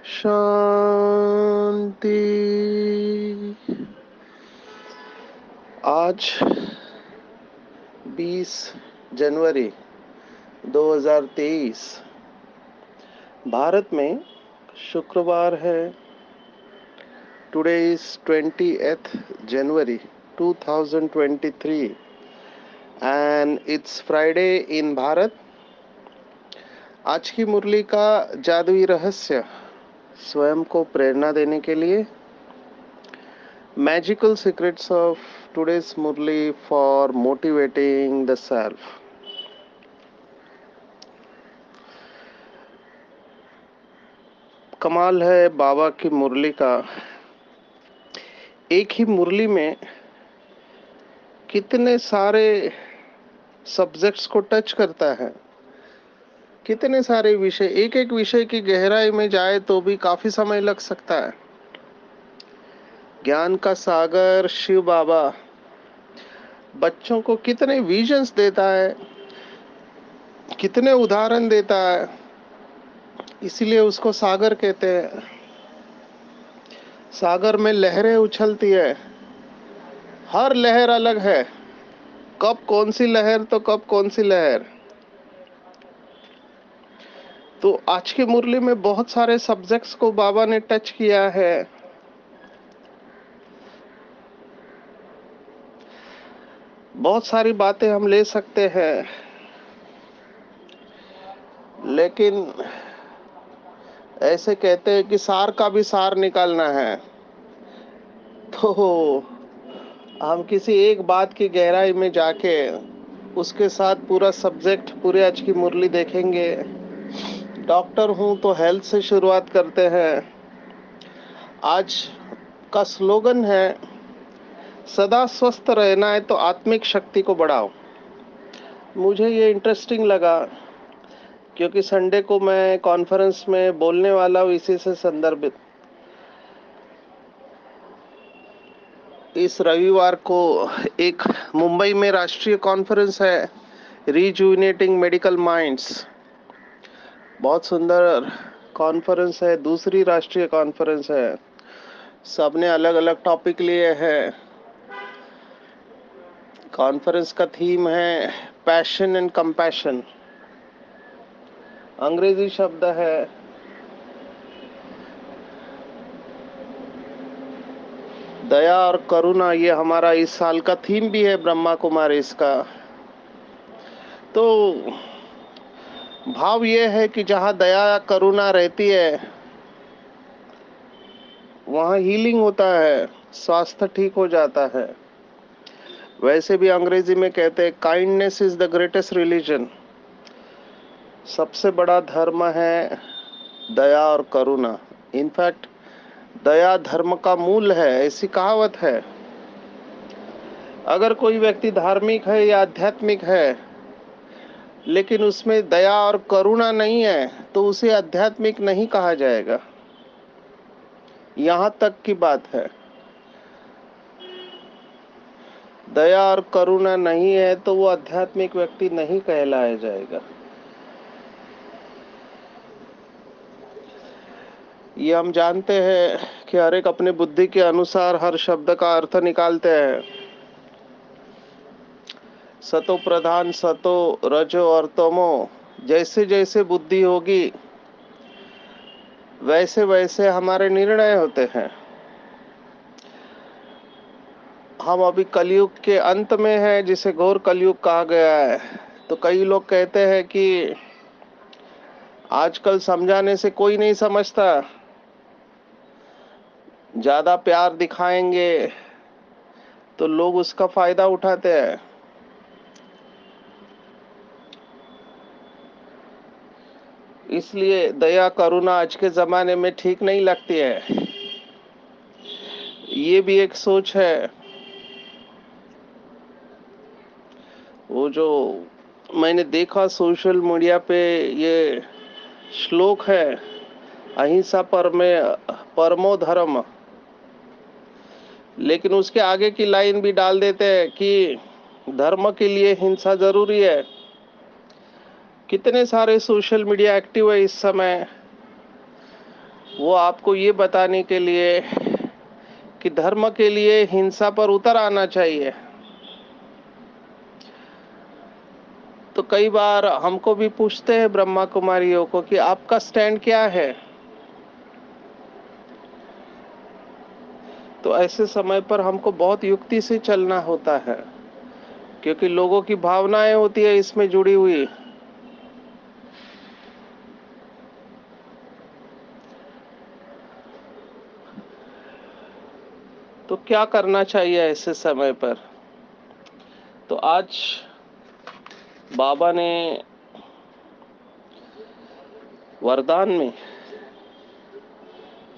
शांति। आज 20 जनवरी 2023 भारत में शुक्रवार है। Today is 20th January 2023 and it's Friday in Bharat. आज की मुरली का जादुई रहस्य स्वयं को प्रेरणा देने के लिए magical secrets of today's Murli for motivating the self. कमाल है बाबा की मुरली का। एक ही मुरली में कितने सारे सब्जेक्ट्स को टच करता है, कितने सारे विषय। एक एक विषय की गहराई में जाए तो भी काफी समय लग सकता है। ज्ञान का सागर शिव बाबा बच्चों को कितने विजन्स देता है, कितने उदाहरण देता है, इसीलिए उसको सागर कहते हैं। सागर में लहरें उछलती है, हर लहर अलग है। कब कौन सी लहर तो कब कौन सी लहर। तो आज की मुरली में बहुत सारे सब्जेक्ट्स को बाबा ने टच किया है। बहुत सारी बातें हम ले सकते हैं, लेकिन ऐसे कहते हैं कि सार का भी सार निकालना है, तो हम किसी एक बात की गहराई में जाके उसके साथ पूरा सब्जेक्ट, पूरे आज की मुरली देखेंगे। डॉक्टर हूं तो हेल्थ से शुरुआत करते हैं। आज का स्लोगन है, सदा स्वस्थ रहना है तो आत्मिक शक्ति को बढ़ाओ। मुझे ये इंटरेस्टिंग लगा क्योंकि संडे को मैं कॉन्फ्रेंस में बोलने वाला हूँ इसी से संदर्भित। इस रविवार को एक मुंबई में राष्ट्रीय कॉन्फ्रेंस है, रिजुविनेटिंग मेडिकल माइंड्स। बहुत सुंदर कॉन्फ्रेंस है, दूसरी राष्ट्रीय कॉन्फ्रेंस है। सबने अलग अलग टॉपिक लिए हैं। कॉन्फ्रेंस का थीम है पैशन एंड कंपैशन। अंग्रेजी शब्द है दया और करुणा। ये हमारा इस साल का थीम भी है ब्रह्मा कुमारी इसका। तो भाव ये है कि जहाँ दया करुणा रहती है वहाँ हीलिंग होता है, स्वास्थ्य ठीक हो जाता है। वैसे भी अंग्रेजी में कहते हैं kindness is the greatest religion. सबसे बड़ा धर्म है दया और करुणा। इनफैक्ट दया धर्म का मूल है, ऐसी कहावत है। अगर कोई व्यक्ति धार्मिक है या आध्यात्मिक है लेकिन उसमें दया और करुणा नहीं है तो उसे आध्यात्मिक नहीं कहा जाएगा। यहाँ तक की बात है, दया और करुणा नहीं है तो वो आध्यात्मिक व्यक्ति नहीं कहलाया जाएगा। ये हम जानते हैं कि हर एक अपने बुद्धि के अनुसार हर शब्द का अर्थ निकालते हैं। सतो प्रधान, सतो रजो और तमो, जैसे जैसे बुद्धि होगी वैसे वैसे हमारे निर्णय होते हैं। हम अभी कलयुग के अंत में हैं, जिसे घोर कलयुग कहा गया है। तो कई लोग कहते हैं कि आजकल समझाने से कोई नहीं समझता, ज्यादा प्यार दिखाएंगे तो लोग उसका फायदा उठाते हैं। इसलिए दया करुणा आज के जमाने में ठीक नहीं लगती है। ये भी एक सोच है। वो जो मैंने देखा सोशल मीडिया पे, ये श्लोक है, अहिंसा परमो धर्म, लेकिन उसके आगे की लाइन भी डाल देते हैं कि धर्म के लिए हिंसा जरूरी है। कितने सारे सोशल मीडिया एक्टिव है इस समय, वो आपको ये बताने के लिए कि धर्म के लिए हिंसा पर उतर आना चाहिए। तो कई बार हमको भी पूछते हैं ब्रह्मा कुमारियों को कि आपका स्टैंड क्या है। तो ऐसे समय पर हमको बहुत युक्ति से चलना होता है, क्योंकि लोगों की भावनाएं होती है इसमें जुड़ी हुई। तो क्या करना चाहिए ऐसे समय पर? तो आज बाबा ने वरदान में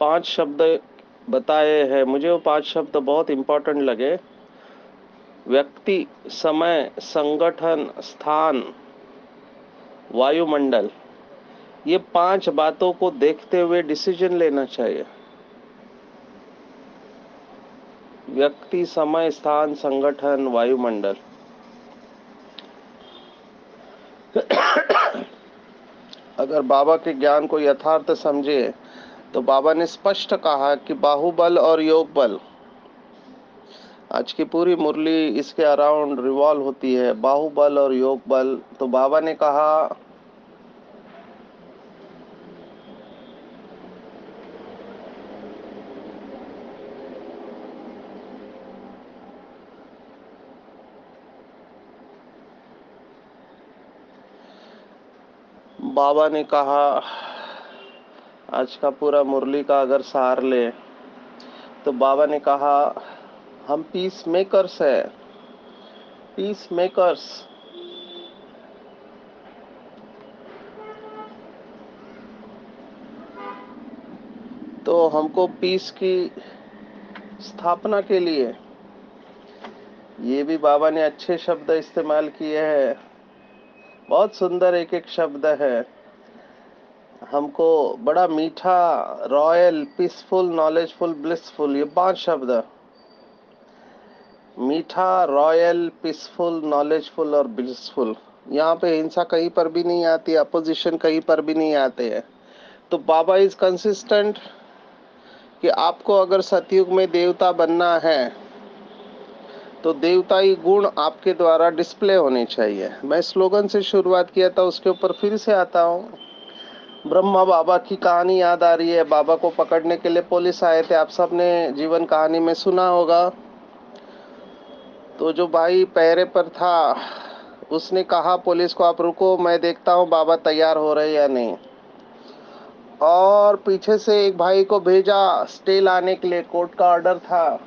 5 शब्द बताए हैं। मुझे वो 5 शब्द बहुत इंपॉर्टेंट लगे। व्यक्ति, समय, संगठन, स्थान, वायुमंडल, ये 5 बातों को देखते हुए डिसीजन लेना चाहिए। व्यक्ति, समय, स्थान, संगठन, वायुमंडल। अगर बाबा के ज्ञान को यथार्थ समझे तो बाबा ने स्पष्ट कहा कि बाहुबल और योग बल, आज की पूरी मुरली इसके अराउंड रिवॉल्व होती है, बाहुबल और योग बल। तो बाबा ने कहा बाबा ने कहा आज का पूरा मुरली का अगर सार ले तो बाबा ने कहा हम पीस मेकर्स है, पीस मेकर्स। तो हमको पीस की स्थापना के लिए, ये भी बाबा ने अच्छे शब्द इस्तेमाल किए हैं, बहुत सुंदर एक एक शब्द है। हमको बड़ा मीठा, रॉयल, पीसफुल, नॉलेजफुल, ब्लिसफुल, ये 5 शब्द, मीठा, रॉयल, पीसफुल, नॉलेजफुल और ब्लिसफुल। यहाँ पे हिंसा कहीं पर भी नहीं आती, अपोजिशन कहीं पर भी नहीं आते हैं। तो बाबा इज कंसिस्टेंट कि आपको अगर सतयुग में देवता बनना है तो देवताई गुण आपके द्वारा डिस्प्ले होने चाहिए। मैं स्लोगन से शुरुआत किया था, उसके ऊपर फिर से आता हूँ। ब्रह्मा बाबा की कहानी याद आ रही है। बाबा को पकड़ने के लिए पुलिस आए थे, आप सबने जीवन कहानी में सुना होगा। तो जो भाई पहरे पर था उसने कहा पुलिस को, आप रुको, मैं देखता हूँ बाबा तैयार हो रहे या नहीं। और पीछे से एक भाई को भेजा स्टे लाने के लिए, कोर्ट का ऑर्डर था।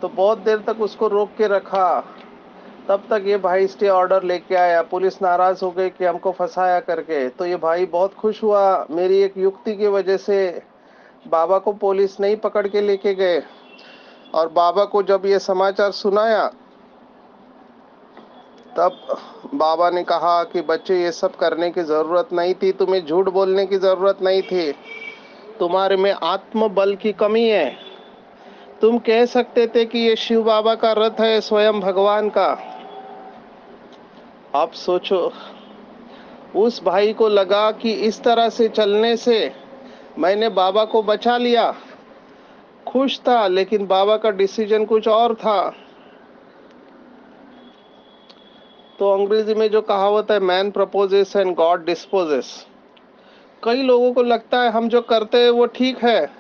तो बहुत देर तक उसको रोक के रखा, तब तक ये भाई स्टे ऑर्डर लेके आया। पुलिस नाराज हो गई कि हमको फंसाया करके। तो ये भाई बहुत खुश हुआ, मेरी एक युक्ति की वजह से बाबा को पुलिस नहीं पकड़ के लेके गए। और बाबा को जब ये समाचार सुनाया तब बाबा ने कहा कि बच्चे ये सब करने की जरूरत नहीं थी, तुम्हें झूठ बोलने की जरूरत नहीं थी, तुम्हारे में आत्मबल की कमी है। तुम कह सकते थे कि ये शिव बाबा का रथ है, स्वयं भगवान का। आप सोचो, उस भाई को लगा कि इस तरह से चलने से मैंने बाबा को बचा लिया। खुश था, लेकिन बाबा का डिसीजन कुछ और था। तो अंग्रेजी में जो कहावत है, man proposes and God disposes. कई लोगों को लगता है हम जो करते हैं वो ठीक है,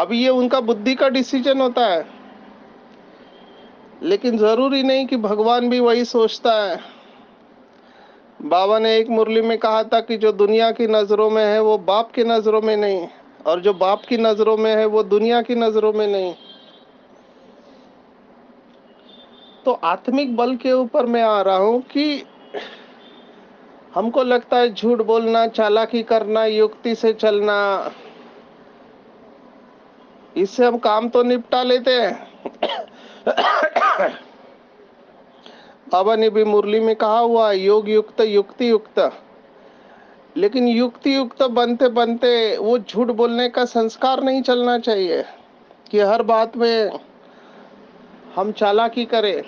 अभी ये उनका बुद्धि का डिसीजन होता है, लेकिन जरूरी नहीं कि भगवान भी वही सोचता है। बाबा ने एक मुरली में कहा था कि जो दुनिया की नजरों में है वो बाप की नजरों में नहीं, और जो बाप की नजरों में है वो दुनिया की नजरों में नहीं। तो आत्मिक बल के ऊपर मैं आ रहा हूं कि हमको लगता है झूठ बोलना, चालाकी करना, युक्ति से चलना, इससे हम काम तो निपटा लेते हैं। बाबा ने भी मुरली में कहा हुआ है, योग युक्त युक्ति युक्त। लेकिन युक्ति युक्त बनते बनते वो झूठ बोलने का संस्कार नहीं चलना चाहिए कि हर बात में हम चालाकी करें,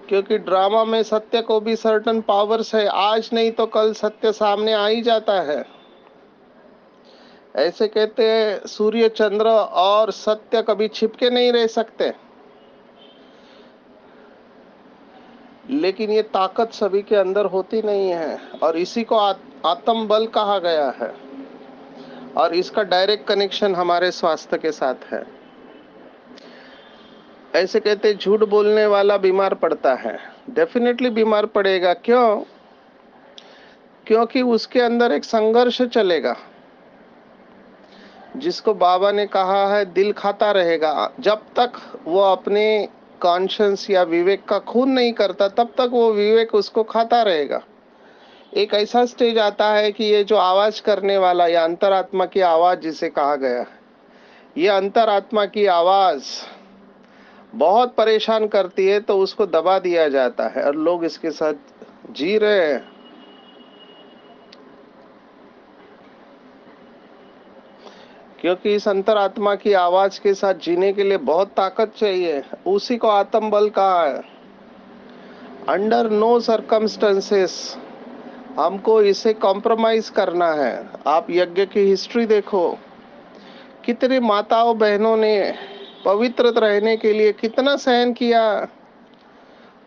क्योंकि ड्रामा में सत्य को भी सर्टन पावर्स है, आज नहीं तो कल सत्य सामने आ ही जाता है। ऐसे कहते हैं सूर्य चंद्र और सत्य कभी छिपके नहीं रह सकते, लेकिन ये ताकत सभी के अंदर होती नहीं है, और इसी को आत्म बल कहा गया है, और इसका डायरेक्ट कनेक्शन हमारे स्वास्थ्य के साथ है। ऐसे कहते झूठ बोलने वाला बीमार पड़ता है, डेफिनेटली बीमार पड़ेगा। क्यों? क्योंकि उसके अंदर एक संघर्ष चलेगा, जिसको बाबा ने कहा है दिल खाता रहेगा। जब तक वो अपने कॉन्शियस या विवेक का खून नहीं करता, तब तक वो विवेक उसको खाता रहेगा। एक ऐसा स्टेज आता है कि ये जो आवाज करने वाला, या अंतरात्मा की आवाज जिसे कहा गया, ये अंतरात्मा की आवाज बहुत परेशान करती है, तो उसको दबा दिया जाता है और लोग इसके साथ जी रहे हैं। क्योंकि इस अंतरात्मा की आवाज के साथ जीने के लिए बहुत ताकत चाहिए, उसी को आत्म बल कहा है। अंडर नो सर्कमस्टेंसेस हमको इसे कॉम्प्रोमाइज करना है। आप यज्ञ की हिस्ट्री देखो, कितने माताओं बहनों ने पवित्र रहने के लिए कितना सहन किया,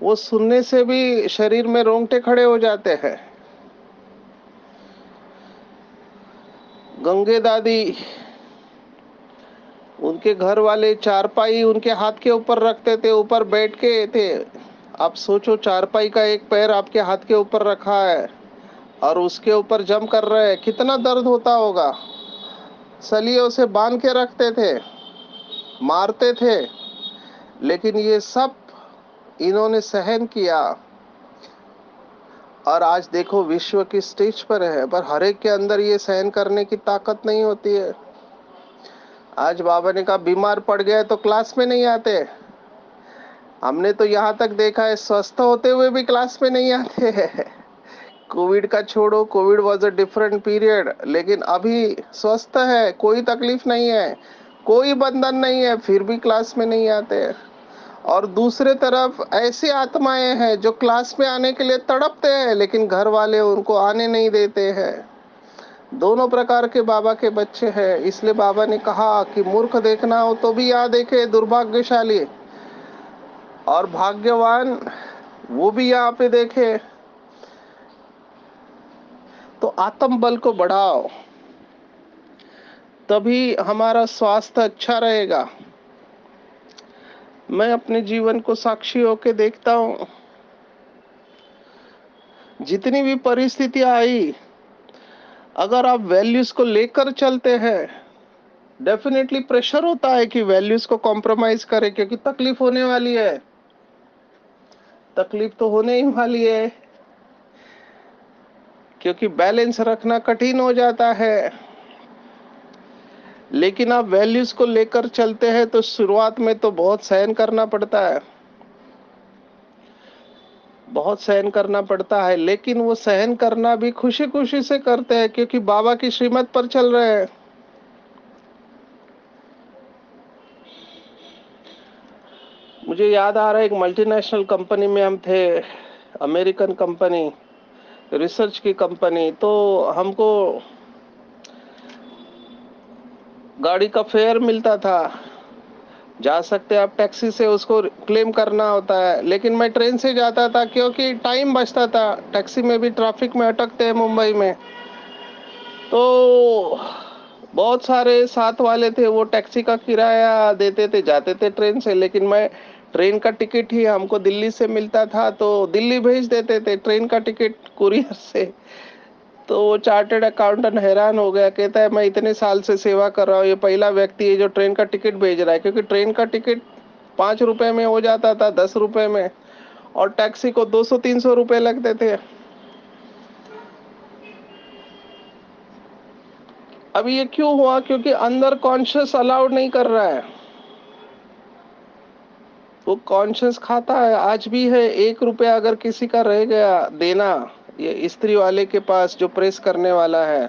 वो सुनने से भी शरीर में रोंगटे खड़े हो जाते हैं। गंगे दादी, उनके घर वाले चारपाई उनके हाथ के ऊपर रखते थे, ऊपर बैठ के थे। आप सोचो, चारपाई का एक पैर आपके हाथ के ऊपर रखा है और उसके ऊपर जम कर रहे हैं, कितना दर्द होता होगा। सलियों से बांध के रखते थे, मारते थे, लेकिन ये सब इन्होंने सहन किया, और आज देखो विश्व की स्टेज पर है, पर हर एक के अंदर ये सहन करने की ताकत नहीं होती है। आज बाबा ने कहा बीमार पड़ गए तो क्लास में नहीं आते। हमने तो यहाँ तक देखा है स्वस्थ होते हुए भी क्लास में नहीं आते हैं। कोविड का छोड़ो, Covid was a different period, लेकिन अभी स्वस्थ है, कोई तकलीफ नहीं है, कोई बंधन नहीं है, फिर भी क्लास में नहीं आते। और दूसरे तरफ ऐसी आत्माएं हैं जो क्लास में आने के लिए तड़पते हैं, लेकिन घर वाले उनको आने नहीं देते हैं। दोनों प्रकार के बाबा के बच्चे हैं। इसलिए बाबा ने कहा कि मूर्ख देखना हो तो भी यहाँ देखे, दुर्भाग्यशाली और भाग्यवान वो भी यहाँ पे देखे। तो आत्म बल को बढ़ाओ, तभी हमारा स्वास्थ्य अच्छा रहेगा। मैं अपने जीवन को साक्षी होके देखता हूँ, जितनी भी परिस्थितियां आई, अगर आप वैल्यूज को लेकर चलते हैं, डेफिनेटली प्रेशर होता है कि वैल्यूज को कॉम्प्रोमाइज करें, क्योंकि तकलीफ होने वाली है, तकलीफ तो होने ही वाली है, क्योंकि बैलेंस रखना कठिन हो जाता है। लेकिन आप वैल्यूज को लेकर चलते हैं तो शुरुआत में तो बहुत सहन करना पड़ता है, बहुत सहन करना पड़ता है, लेकिन वो सहन करना भी खुशी खुशी से करते हैं, क्योंकि बाबा की श्रीमत पर चल रहे हैं। मुझे याद आ रहा है, एक मल्टीनेशनल कंपनी में हम थे, अमेरिकन कंपनी, रिसर्च की कंपनी। तो हमको गाड़ी का फेयर मिलता था, जा सकते आप टैक्सी से उसको क्लेम करना होता है, लेकिन मैं ट्रेन से जाता था क्योंकि टाइम बचता था। टैक्सी में भी ट्रैफिक में अटकते हैं मुंबई में। तो बहुत सारे साथ वाले थे, वो टैक्सी का किराया देते थे, जाते थे ट्रेन से, लेकिन मैं ट्रेन का टिकट ही हमको दिल्ली से मिलता था, तो दिल्ली भेज देते थे ट्रेन का टिकट कुरियर से। तो वो चार्टर्ड अकाउंटेंट हैरान हो गया, कहता है मैं इतने साल से सेवा कर रहा हूँ, ये पहला व्यक्ति है जो ट्रेन का टिकट भेज रहा है, क्योंकि ट्रेन का टिकट 5 रुपए में हो जाता था, 10 रुपए में, और टैक्सी को 200-300 रुपए लगते थे। अभी ये क्यों हुआ? क्योंकि अंदर कॉन्शियस अलाउड नहीं कर रहा है। वो कॉन्शियस खाता है, आज भी है। 1 रुपया अगर किसी का रह गया देना, ये इस्त्री वाले के पास जो प्रेस करने वाला है,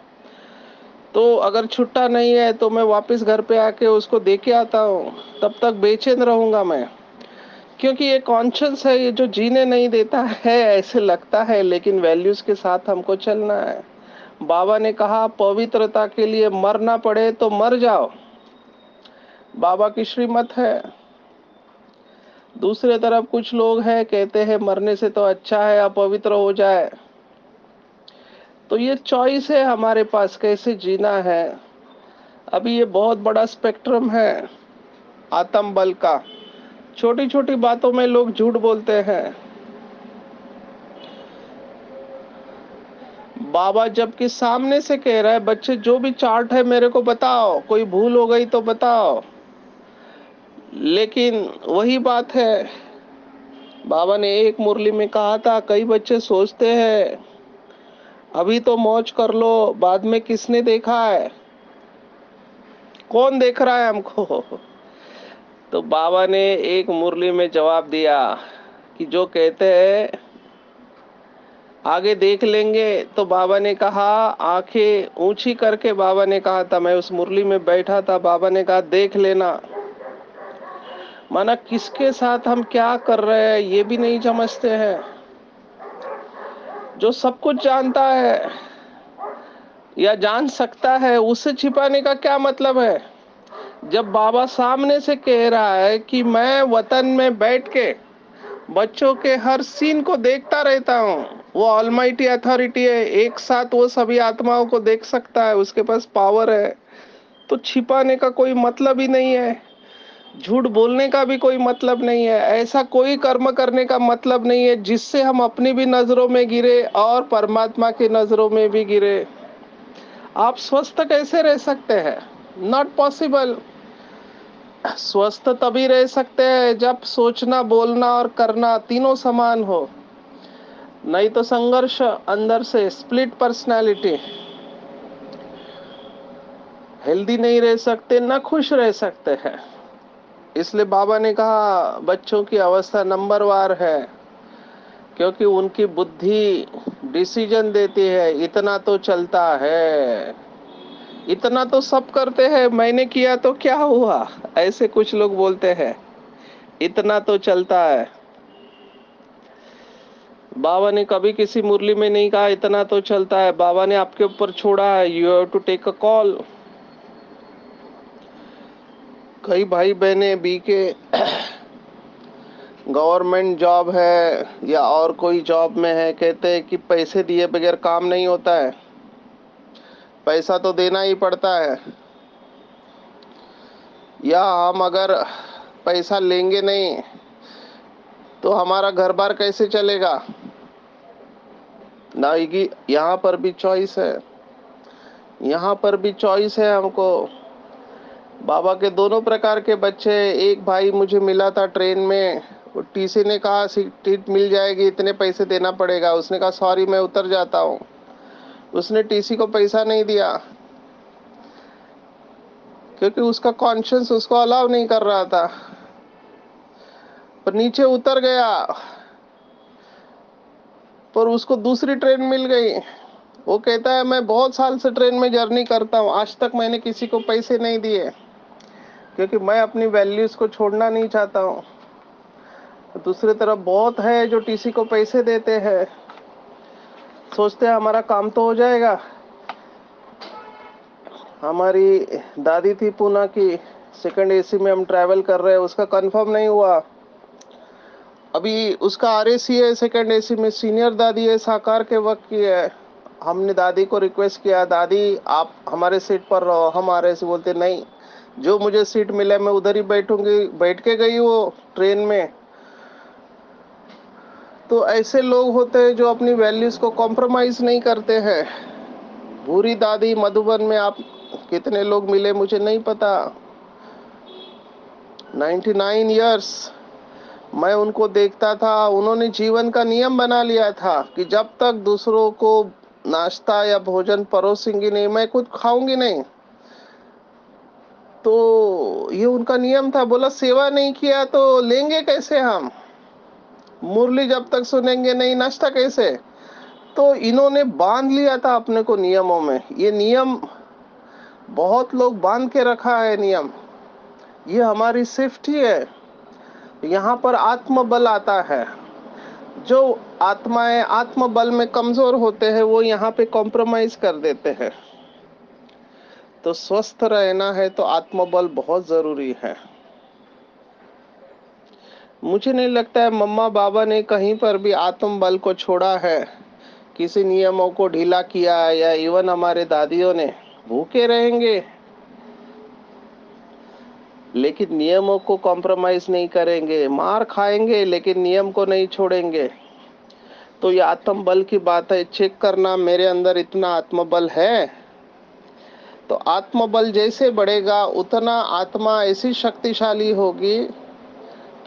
तो अगर छुट्टा नहीं है तो मैं वापस घर पे आके उसको दे के आता हूँ। तब तक बेचैन रहूंगा मैं, क्योंकि ये कॉन्शियस है, ये जो जीने नहीं देता है ऐसे लगता है, लेकिन वैल्यूज के साथ हमको चलना है। बाबा ने कहा पवित्रता के लिए मरना पड़े तो मर जाओ, बाबा की श्रीमत है। दूसरे तरफ कुछ लोग हैं कहते हैं मरने से तो अच्छा है अपवित्र हो जाए। तो ये चॉइस है हमारे पास कैसे जीना है। अभी ये बहुत बड़ा स्पेक्ट्रम है आत्म बल का। छोटी छोटी बातों में लोग झूठ बोलते हैं। बाबा जबकि सामने से कह रहा है बच्चे जो भी चार्ट है मेरे को बताओ, कोई भूल हो गई तो बताओ। लेकिन वही बात है, बाबा ने एक मुरली में कहा था कई बच्चे सोचते हैं अभी तो मौज कर लो, बाद में किसने देखा है, कौन देख रहा है हमको। तो बाबा ने एक मुरली में जवाब दिया कि जो कहते हैं आगे देख लेंगे, तो बाबा ने कहा, आंखें ऊंची करके बाबा ने कहा था, मैं उस मुरली में बैठा था, बाबा ने कहा देख लेना। माना किसके साथ हम क्या कर रहे हैं ये भी नहीं समझते हैं। जो सब कुछ जानता है या जान सकता है उससे छिपाने का क्या मतलब है। जब बाबा सामने से कह रहा है कि मैं वतन में बैठ के बच्चों के हर सीन को देखता रहता हूँ, वो ऑलमाइटी अथॉरिटी है, एक साथ वो सभी आत्माओं को देख सकता है, उसके पास पावर है। तो छिपाने का कोई मतलब ही नहीं है, झूठ बोलने का भी कोई मतलब नहीं है, ऐसा कोई कर्म करने का मतलब नहीं है जिससे हम अपनी भी नजरों में गिरे और परमात्मा की नजरों में भी गिरे। आप स्वस्थ कैसे रह सकते हैं? Not possible. स्वस्थ तभी रह सकते हैं जब सोचना, बोलना और करना तीनों समान हो। नहीं तो संघर्ष अंदर से, स्प्लिट पर्सनालिटी, हेल्दी नहीं रह सकते, ना खुश रह सकते हैं। इसलिए बाबा ने कहा बच्चों की अवस्था नंबरवार है, क्योंकि उनकी बुद्धि डिसीजन देती है। इतना तो चलता है, इतना तो सब करते हैं, मैंने किया तो क्या हुआ, ऐसे कुछ लोग बोलते हैं। इतना तो चलता है। बाबा ने कभी किसी मुरली में नहीं कहा इतना तो चलता है। बाबा ने आपके ऊपर छोड़ा है, you have to take a call. कई भाई बहने बी के गवर्नमेंट जॉब है या और कोई जॉब में है, कहते हैं कि पैसे दिए बगैर काम नहीं होता है, पैसा तो देना ही पड़ता है, या हम अगर पैसा लेंगे नहीं तो हमारा घर बार कैसे चलेगा ना। यहाँ पर भी चॉइस है, यहाँ पर भी चॉइस है हमको। बाबा के दोनों प्रकार के बच्चे। एक भाई मुझे मिला था ट्रेन में, टीसी ने कहा सीट मिल जाएगी, इतने पैसे देना पड़ेगा। उसने कहा सॉरी मैं उतर जाता हूँ। उसने टीसी को पैसा नहीं दिया, क्योंकि उसका कॉन्शियस उसको अलाउ नहीं कर रहा था। पर नीचे उतर गया, पर उसको दूसरी ट्रेन मिल गई। वो कहता है मैं बहुत साल से ट्रेन में जर्नी करता हूँ, आज तक मैंने किसी को पैसे नहीं दिए, क्योंकि मैं अपनी वैल्यूज को छोड़ना नहीं चाहता हूँ। दूसरी तरफ बहुत है जो टीसी को पैसे देते हैं, सोचते हैं हमारा काम तो हो जाएगा। हमारी दादी थी पूना की, सेकंड एसी में हम ट्रैवल कर रहे हैं, उसका कंफर्म नहीं हुआ, अभी उसका आरएसी है सेकंड एसी में, सीनियर दादी है, साकार के वक्त की है। हमने दादी को रिक्वेस्ट किया दादी आप हमारे सीट पर रहो, हम आरएसी बोलते नहीं, जो मुझे सीट मिले मैं उधर ही बैठूंगी। बैठ के गई वो ट्रेन में। तो ऐसे लोग होते हैं जो अपनी वैल्यूज को कॉम्प्रोमाइज नहीं करते हैं। भूरी दादी मधुबन में आप कितने लोग मिले मुझे नहीं पता, 99 इयर्स मैं उनको देखता था। उन्होंने जीवन का नियम बना लिया था कि जब तक दूसरों को नाश्ता या भोजन परोसेंगी नहीं, मैं खुद खाऊंगी नहीं। तो ये उनका नियम था। बोला सेवा नहीं किया तो लेंगे कैसे हम, मुरली जब तक सुनेंगे नहीं, नाश्ता कैसे। तो इन्होंने बांध लिया था अपने को नियमों में। ये नियम बहुत लोग बांध के रखा है नियम, ये हमारी सेफ्टी है। यहाँ पर आत्मबल आता है। जो आत्माएं आत्मबल में कमजोर होते हैं वो यहाँ पे कॉम्प्रोमाइज कर देते हैं। तो स्वस्थ रहना है तो आत्मबल बहुत जरूरी है। मुझे नहीं लगता है मम्मा बाबा ने कहीं पर भी आत्मबल को छोड़ा है, किसी नियमों को ढीला किया, या इवन हमारे दादियों ने। भूखे रहेंगे लेकिन नियमों को कॉम्प्रोमाइज नहीं करेंगे, मार खाएंगे लेकिन नियम को नहीं छोड़ेंगे। तो ये आत्मबल की बात है। चेक करना मेरे अंदर इतना आत्मबल है। तो आत्मबल जैसे बढ़ेगा उतना आत्मा ऐसी शक्तिशाली होगी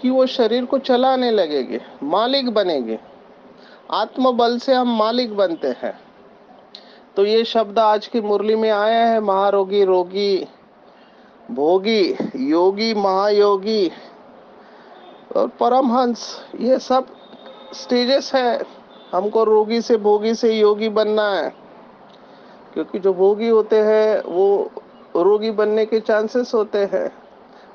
कि वो शरीर को चलाने लगेगी, मालिक बनेगी। आत्मबल से हम मालिक बनते हैं। तो ये शब्द आज की मुरली में आया है, महारोगी, रोगी, भोगी, योगी, महायोगी और परमहंस। ये सब स्टेजेस है। हमको रोगी से, भोगी से योगी बनना है, क्योंकि जो भोगी होते हैं वो रोगी बनने के चांसेस होते हैं।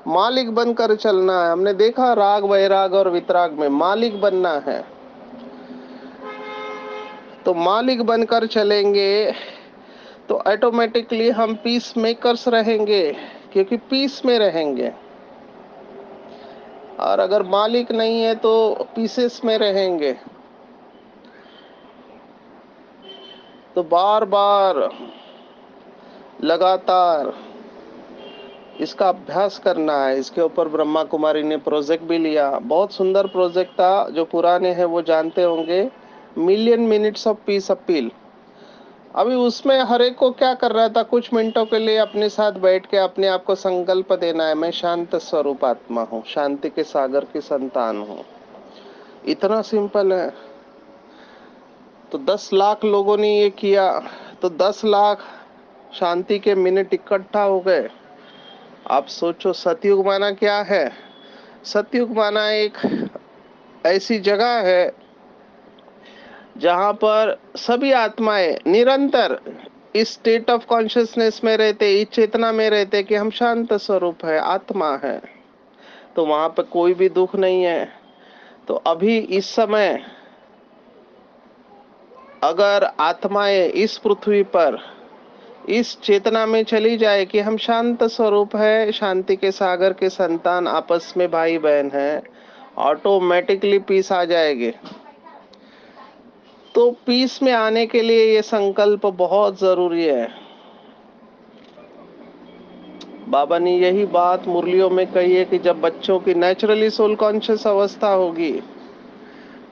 मालिक बनकर चलना है। हमने देखा राग, वैराग और वितराग में मालिक बनना है। तो मालिक बनकर चलेंगे तो ऑटोमेटिकली हम पीस मेकर्स रहेंगे, क्योंकि पीस में रहेंगे। और अगर मालिक नहीं है तो पीसेस में रहेंगे। तो बार बार लगातार इसका अभ्यास करना है। इसके ऊपर ब्रह्मा कुमारी ने प्रोजेक्ट भी लिया, बहुत सुंदर प्रोजेक्ट था। जो पुराने हैं वो जानते होंगे, million minutes of peace appeal. अभी उसमें हर एक को क्या कर रहा था, कुछ मिनटों के लिए अपने साथ बैठ के अपने आप को संकल्प देना है, मैं शांत स्वरूप आत्मा हूँ, शांति के सागर की संतान हूँ। इतना सिंपल है। तो 10 लाख लोगों ने ये किया, तो 10 लाख शांति के मिनट इकट्ठा हो गए। आप सोचो सतयुग माना क्या है। सतयुग माना एक ऐसी जगह है जहां पर सभी आत्माएं निरंतर इस स्टेट ऑफ कॉन्शियसनेस में रहते, इस चेतना में रहते कि हम शांत स्वरूप है, आत्मा है। तो वहां पर कोई भी दुख नहीं है। तो अभी इस समय अगर आत्माएं इस पृथ्वी पर इस चेतना में चली जाए कि हम शांत स्वरूप है, शांति के सागर के संतान, आपस में भाई बहन है, ऑटोमेटिकली पीस आ जाएगी। तो पीस में आने के लिए ये संकल्प बहुत जरूरी है। बाबा ने यही बात मुरलियों में कही है कि जब बच्चों की नेचुरली सोल कॉन्शियस अवस्था होगी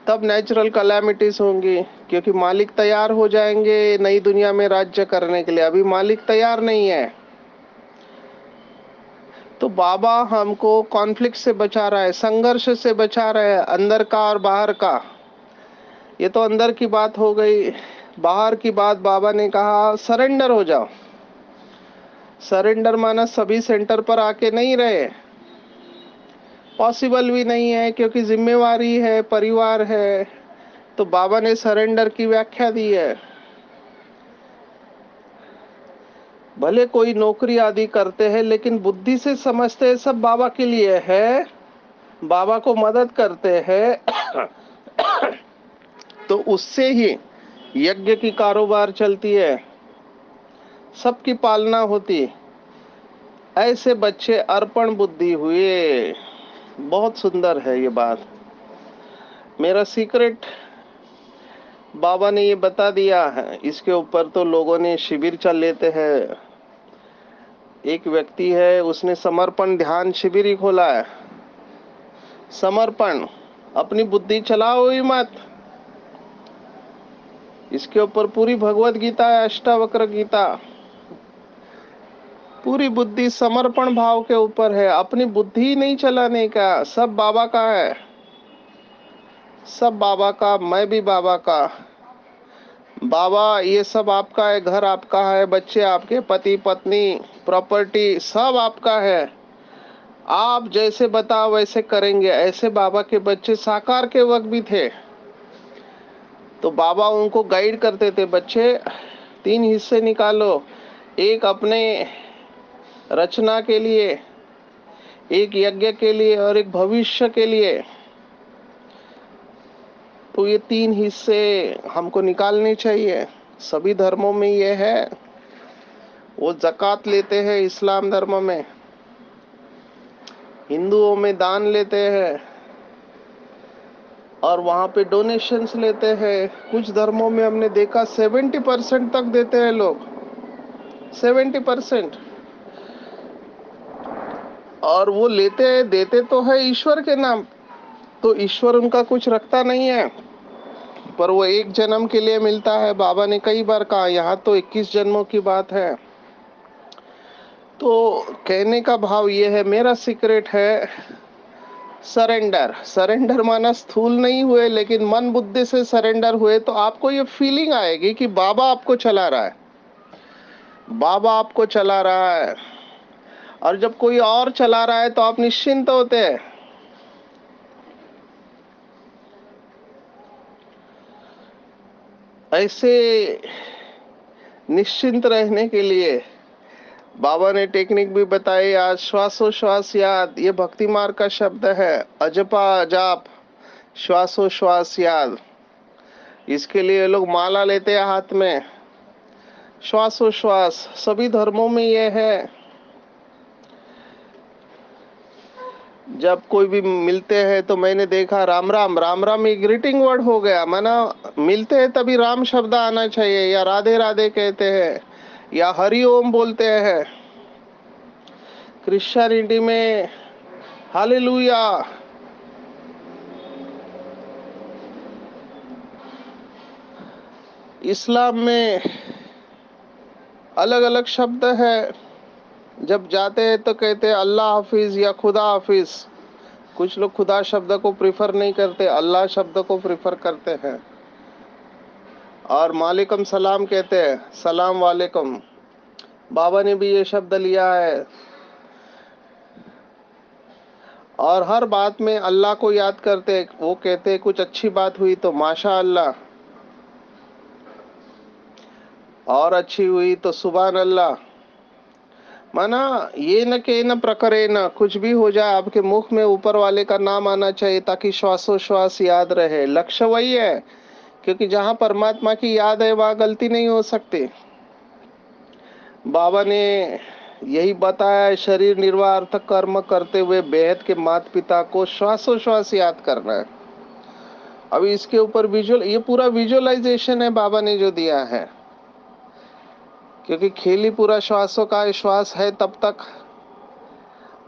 तब नेचुरल कैलामिटीज होंगी, क्योंकि मालिक तैयार हो जाएंगे नई दुनिया में राज्य करने के लिए। अभी मालिक तैयार नहीं है। तो बाबा हमको कॉन्फ्लिक्ट से बचा रहा है, संघर्ष से बचा रहा है, अंदर का और बाहर का। ये तो अंदर की बात हो गई। बाहर की बात बाबा ने कहा सरेंडर हो जाओ। सरेंडर माना सभी सेंटर पर आके नहीं रहे, पॉसिबल भी नहीं है, क्योंकि जिम्मेवारी है, परिवार है। तो बाबा ने सरेंडर की व्याख्या दी है। भले कोई नौकरी आदि करते हैं लेकिन बुद्धि से समझते हैं सब बाबा के लिए है, बाबा को मदद करते हैं। तो उससे ही यज्ञ की कारोबार चलती है, सबकी पालना होती। ऐसे बच्चे अर्पण बुद्धि हुए। बहुत सुंदर है ये बात। मेरा सीक्रेट बाबा ने ये बता दिया है। इसके ऊपर तो लोगों ने शिविर चल लेते हैं। एक व्यक्ति है, उसने समर्पण ध्यान शिविर ही खोला है। समर्पण, अपनी बुद्धि चलाओ ही मत। इसके ऊपर पूरी भगवत गीता है, अष्टावक्र गीता। पूरी बुद्धि समर्पण भाव के ऊपर है। अपनी बुद्धि नहीं चलाने का, सब बाबा का है, सब बाबा का। मैं भी बाबा का। बाबा ये सब आपका है, घर आपका है, बच्चे आपके, पति पत्नी, प्रॉपर्टी सब आपका है, आप जैसे बताओ वैसे करेंगे। ऐसे बाबा के बच्चे साकार के वक्त भी थे। तो बाबा उनको गाइड करते थे, बच्चे 3 हिस्से निकालो, एक अपने रचना के लिए, एक यज्ञ के लिए और एक भविष्य के लिए। तो ये 3 हिस्से हमको निकालने चाहिए। सभी धर्मों में ये है। वो ज़कात लेते हैं इस्लाम धर्म में, हिंदुओं में दान लेते हैं और वहाँ पे डोनेशंस लेते हैं। कुछ धर्मों में हमने देखा 70% तक देते हैं लोग, 70%। और वो लेते हैं, देते तो है ईश्वर के नाम, तो ईश्वर उनका कुछ रखता नहीं है, पर वो एक जन्म के लिए मिलता है। बाबा ने कई बार कहा, यहाँ तो 21 जन्मों की बात है। तो कहने का भाव ये है, मेरा सीक्रेट है सरेंडर। सरेंडर माना स्थूल नहीं हुए, लेकिन मन बुद्धि से सरेंडर हुए तो आपको ये फीलिंग आएगी कि बाबा आपको चला रहा है, बाबा आपको चला रहा है। और जब कोई और चला रहा है तो आप निश्चिंत होते हैं। ऐसे निश्चिंत रहने के लिए बाबा ने टेक्निक भी बताई। आज श्वासोश्वास याद, ये भक्ति मार्ग का शब्द है, अजपा जाप, श्वासोश्वास याद। इसके लिए लोग माला लेते हैं हाथ में। श्वासोश्वास सभी धर्मों में ये है। जब कोई भी मिलते हैं तो मैंने देखा राम राम, राम राम एक ग्रीटिंग वर्ड हो गया, माना मिलते हैं तभी राम शब्द आना चाहिए, या राधे राधे कहते हैं, या हरि ओम बोलते हैं। क्रिश्चियनिटी में हालेलुया, इस्लाम में अलग अलग शब्द है। जब जाते हैं तो कहते हैं अल्लाह हाफिज या खुदा हाफिज। कुछ लोग खुदा शब्द को प्रिफर नहीं करते, अल्लाह शब्द को प्रिफर करते हैं। और मालिकम सलाम कहते हैं, सलाम वालेकुम। बाबा ने भी ये शब्द लिया है। और हर बात में अल्लाह को याद करते। वो कहते कुछ अच्छी बात हुई तो माशा अल्लाह, और अच्छी हुई तो सुभान अल्लाह। माना ये न के न प्रकरे न, कुछ भी हो जाए आपके मुख में ऊपर वाले का नाम आना चाहिए, ताकि श्वासोश्वास याद रहे। लक्ष्य वही है, क्योंकि जहाँ परमात्मा की याद है वहाँ गलती नहीं हो सकती। बाबा ने यही बताया, शरीर निर्वाह कर्म करते हुए बेहद के माता पिता को श्वासोश्वास याद करना है। अभी इसके ऊपर विजुअल, ये पूरा विजुअलाइजेशन है बाबा ने जो दिया है, क्योंकि खेल ही पूरा श्वासों का श्वास है तब तक।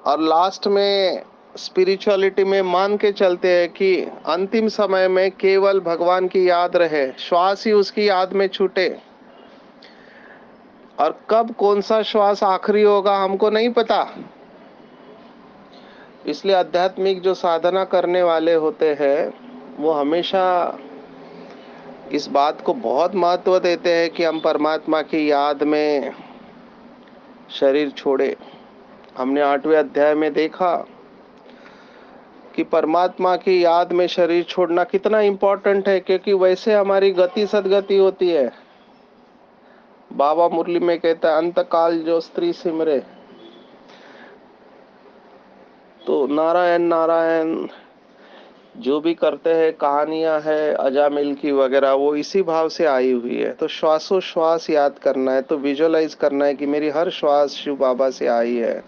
और लास्ट में स्पिरिचुअलिटी में मान के चलते हैं कि अंतिम समय में केवल भगवान की याद रहे, श्वास ही उसकी याद में छूटे। और कब कौन सा श्वास आखिरी होगा हमको नहीं पता। इसलिए आध्यात्मिक जो साधना करने वाले होते हैं वो हमेशा इस बात को बहुत महत्व देते हैं कि हम परमात्मा की याद में शरीर छोड़े। हमने 8वें अध्याय में देखा कि परमात्मा की याद में शरीर छोड़ना कितना इम्पोर्टेंट है, क्योंकि वैसे हमारी गति सदगति होती है। बाबा मुरली में कहता है, अंत काल जो स्त्री सिमरे, तो नारायण नारायण जो भी करते हैं, कहानियां है अजामिल की वगैरह, वो इसी भाव से आई हुई है। तो श्वासोश्वास याद करना है, तो विजुअलाइज करना है कि मेरी हर श्वास शिव बाबा से आई है।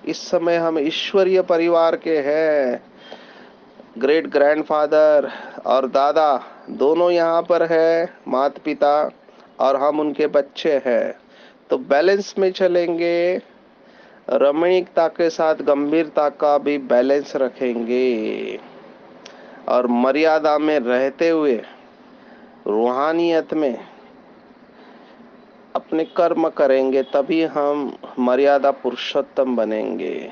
इस समय हम ईश्वरीय परिवार के हैं। ग्रेट ग्रैंडफादर और दादा दोनों यहाँ पर है, माता पिता, और हम उनके बच्चे हैं। तो बैलेंस में चलेंगे, रमणीकता के साथ गंभीरता का भी बैलेंस रखेंगे, और मर्यादा में रहते हुए रूहानियत में अपने कर्म करेंगे, तभी हम मर्यादा पुरुषोत्तम बनेंगे।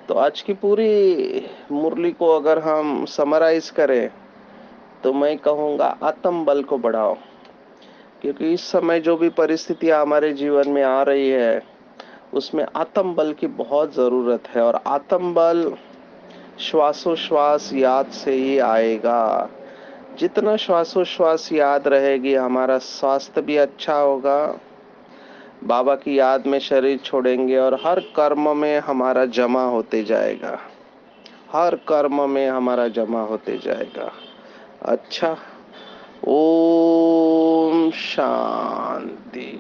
तो आज की पूरी मुरली को अगर हम समराइज करें तो मैं कहूँगा, आत्म बल को बढ़ाओ, क्योंकि इस समय जो भी परिस्थितियां हमारे जीवन में आ रही है उसमें आत्म बल की बहुत ज़रूरत है, और आत्म बल श्वासोश्वास याद से ही आएगा। जितना श्वासोश्वास याद रहेगी हमारा स्वास्थ्य भी अच्छा होगा, बाबा की याद में शरीर छोड़ेंगे और हर कर्म में हमारा जमा होते जाएगा, हर कर्म में हमारा जमा होते जाएगा। अच्छा, ओम शांति।